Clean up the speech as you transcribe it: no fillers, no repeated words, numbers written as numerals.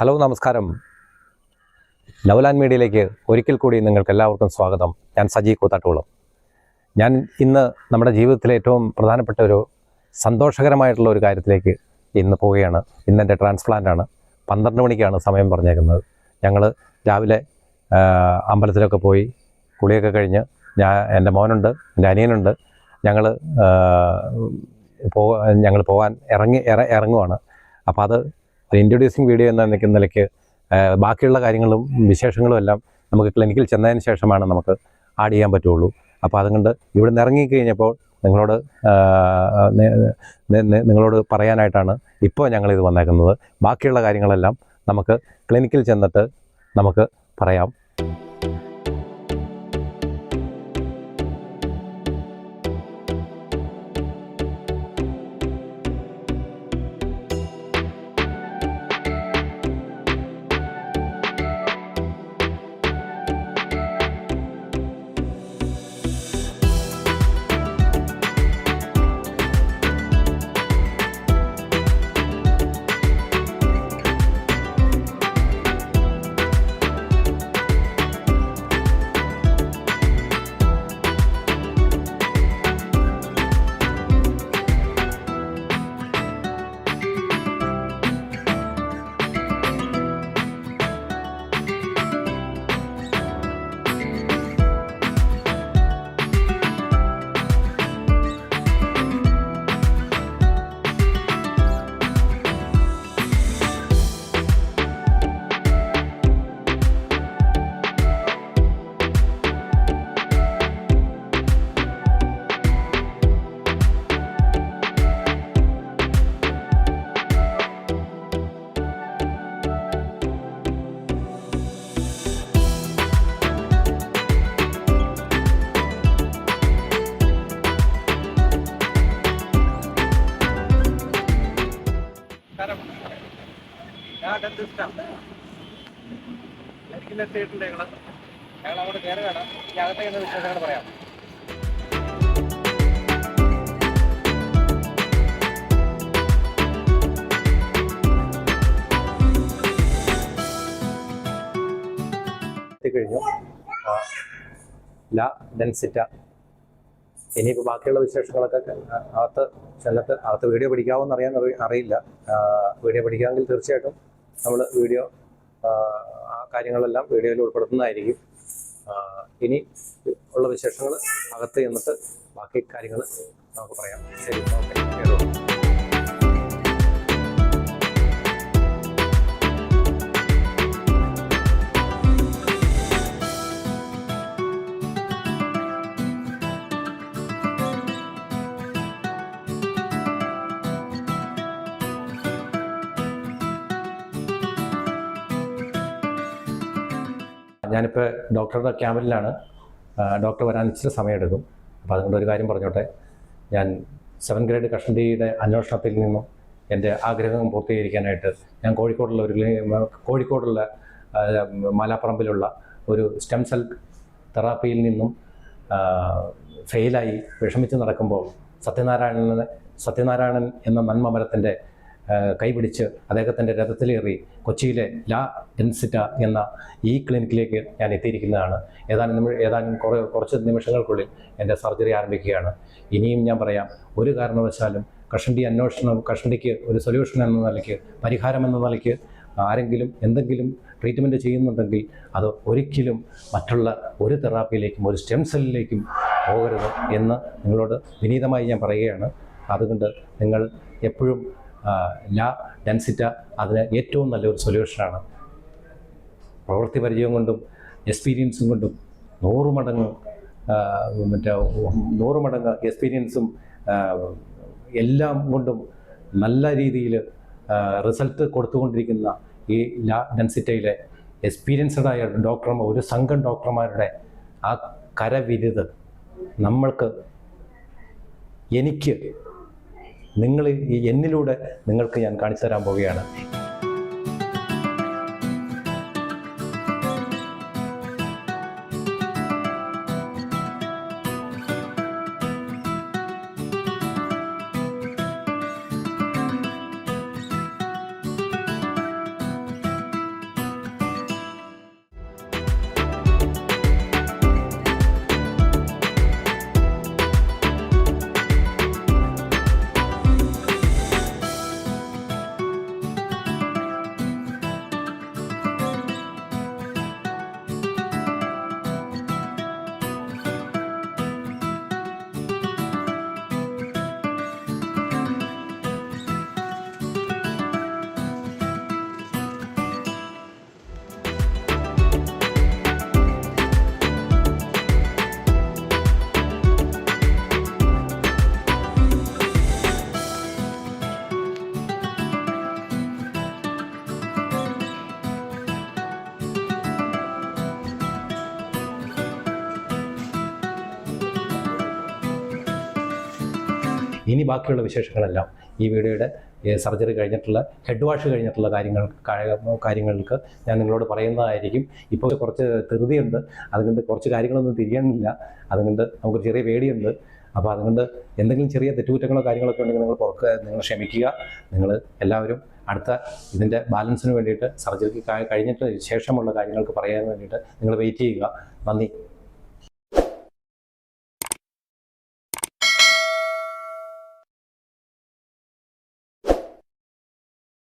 Hello നമസ്കാരം. ലവ്ലാൻഡ് മീഡിയയിലേക്ക് ഒരിക്കൽ കൂടി നിങ്ങൾക്ക് എല്ലാവർക്കും സ്വാഗതം. ഞാൻ സജി കൂത്താട്ടുകുളം. ഞാൻ ഇന്ന് നമ്മുടെ ജീവിതത്തിലെ ഏറ്റവും പ്രധാനപ്പെട്ട ഒരു സന്തോഷകരമായിട്ടുള്ള ഒരു കാര്യത്തിലേക്ക് ഇന്ന് പോവുകയാണ്. ഇന്നെൻ്റെ ട്രാൻസ്പ്ലാന്റാണ്. 12 മണിക്കാണ് സമയം പറഞ്ഞേക്കുന്നത്. ഞങ്ങൾ രാവിലെ അമ്പലത്തിലൊക്കെ പോയി കുളിയൊക്കെ കഴിഞ്ഞ് എൻ്റെ മോനുണ്ട്, എൻ്റെ അനിയനുണ്ട്, ഞങ്ങൾ പോകാൻ ഇറങ്ങുവാണ്. അപ്പോൾ അത് ഒരു ഇൻട്രൊഡ്യൂസിങ് വീഡിയോ എന്ന നിലയ്ക്ക് ബാക്കിയുള്ള കാര്യങ്ങളും വിശേഷങ്ങളും എല്ലാം നമുക്ക് ക്ലിനിക്കിൽ ചെന്നതിന് ശേഷമാണ് നമുക്ക് ആഡ് ചെയ്യാൻ പറ്റുള്ളൂ. അപ്പോൾ അതുകൊണ്ട് ഇവിടെ നിന്ന് ഇറങ്ങിക്കഴിഞ്ഞപ്പോൾ നിങ്ങളോട് പറയാനായിട്ടാണ് ഇപ്പോൾ ഞങ്ങളിത് വന്നേക്കുന്നത്. ബാക്കിയുള്ള കാര്യങ്ങളെല്ലാം നമുക്ക് ക്ലിനിക്കിൽ ചെന്നിട്ട് നമുക്ക് പറയാം. ഞങ്ങൾ അങ്ങോട്ട് കയറുകയാണ്. ഈ അകത്തേക്ക് വിശേഷങ്ങൾ പറയാം. കഴിഞ്ഞു ലാ ഡെൻസിറ്റ. ഇനിയിപ്പോൾ ബാക്കിയുള്ള വിശേഷങ്ങളൊക്കെ അകത്ത് വീഡിയോ പിടിക്കാമെന്ന് അറിയില്ല. വീഡിയോ പിടിക്കാമെങ്കിൽ തീർച്ചയായിട്ടും നമ്മൾ വീഡിയോ ആ കാര്യങ്ങളെല്ലാം വീഡിയോയിൽ ഉൾപ്പെടുത്തുന്നതായിരിക്കും. ഇനി ഉള്ള വിശേഷങ്ങൾ അകത്ത് ചെന്നിട്ട് ബാക്കി കാര്യങ്ങൾ നമുക്ക് പറയാം. ശരി, ഓക്കെ. ഞാനിപ്പോൾ ഡോക്ടറുടെ ക്യാമ്പിലാണ്. ഡോക്ടർ വരാൻ ഇച്ചിരി സമയമെടുക്കും. അപ്പോൾ അതുകൊണ്ട് ഒരു കാര്യം പറഞ്ഞോട്ടെ. ഞാൻ 7th ഗ്രേഡ് കഷണ്ടിയുടെ അന്വേഷണത്തിൽ നിന്നും എൻ്റെ ആഗ്രഹം പൂർത്തീകരിക്കാനായിട്ട് ഞാൻ കോഴിക്കോടുള്ള മാലാപ്പറമ്പിലുള്ള ഒരു സ്റ്റെം സെൽ തെറാപ്പിയിൽ നിന്നും ഫെയിലായി വിഷമിച്ച് നടക്കുമ്പോൾ സത്യനാരായണൻ എന്ന നന്മമരത്തിൻ്റെ കൈപിടിച്ച് അദ്ദേഹത്തിൻ്റെ രഥത്തിലേറി കൊച്ചിയിലെ ലാ ഡെൻസിറ്റ എന്ന ഈ ക്ലിനിക്കിലേക്ക് ഞാൻ എത്തിയിരിക്കുന്നതാണ്. ഏതാനും കുറച്ച് നിമിഷങ്ങൾക്കുള്ളിൽ എൻ്റെ സർജറി ആരംഭിക്കുകയാണ്. ഇനിയും ഞാൻ പറയാം, ഒരു കാരണവശാലും കഷണ്ടിക്ക് ഒരു സൊല്യൂഷൻ എന്ന നിലയ്ക്ക്, പരിഹാരം എന്ന നിലയ്ക്ക് ആരെങ്കിലും എന്തെങ്കിലും ട്രീറ്റ്മെൻറ്റ് ചെയ്യുന്നുണ്ടെങ്കിൽ അത് ഒരിക്കലും മറ്റുള്ള ഒരു തെറാപ്പിയിലേക്കും ഒരു സ്റ്റെം സെല്ലിലേക്കും പോകരുത് എന്ന് നിങ്ങളോട് വിനീതമായി ഞാൻ പറയുകയാണ്. അതുകൊണ്ട് നിങ്ങൾ എപ്പോഴും ലാ ഡെൻസിറ്റ അതിന് ഏറ്റവും നല്ലൊരു സൊല്യൂഷനാണ്. പ്രവൃത്തി പരിചയം കൊണ്ടും എക്സ്പീരിയൻസും കൊണ്ടും 100 മടങ്ങ് എക്സ്പീരിയൻസും എല്ലാം കൊണ്ടും നല്ല രീതിയിൽ റിസൾട്ട് കൊടുത്തുകൊണ്ടിരിക്കുന്ന ഈ ലാ ഡെൻസിറ്റയിലെ എക്സ്പീരിയൻസ്ഡായ ഒരു സംഘം ഡോക്ടർമാരുടെ ആ കരവിരുത് എനിക്ക് എന്നിലൂടെ നിങ്ങൾക്ക് ഞാൻ കാണിച്ചു തരാൻ പോവുകയാണ്. ഇനി ബാക്കിയുള്ള വിശേഷങ്ങളെല്ലാം ഈ വീഡിയോയുടെ സർജറി കഴിഞ്ഞിട്ടുള്ള ഹെഡ് വാഷ് കഴിഞ്ഞിട്ടുള്ള കാര്യങ്ങൾക്ക് ഞാൻ നിങ്ങളോട് പറയുന്നതായിരിക്കും. ഇപ്പോൾ കുറച്ച് ധൃതിയുണ്ട്, അതുകൊണ്ട് കുറച്ച് കാര്യങ്ങളൊന്നും തിരിയണില്ല, അതുകൊണ്ട് നമുക്ക് ചെറിയ പേടിയുണ്ട്. അപ്പോൾ അതുകൊണ്ട് എന്തെങ്കിലും ചെറിയ തെറ്റുകുറ്റങ്ങളോ കാര്യങ്ങളൊക്കെ ഉണ്ടെങ്കിൽ നിങ്ങൾ ക്ഷമിക്കുക. നിങ്ങൾ എല്ലാവരും അടുത്ത ഇതിൻ്റെ ബാലൻസിന് വേണ്ടിയിട്ട് സർജറിക്ക് കഴിഞ്ഞിട്ട് ശേഷമുള്ള കാര്യങ്ങൾക്ക് പറയാൻ വേണ്ടിയിട്ട് നിങ്ങൾ വെയിറ്റ് ചെയ്യുക. നന്ദി.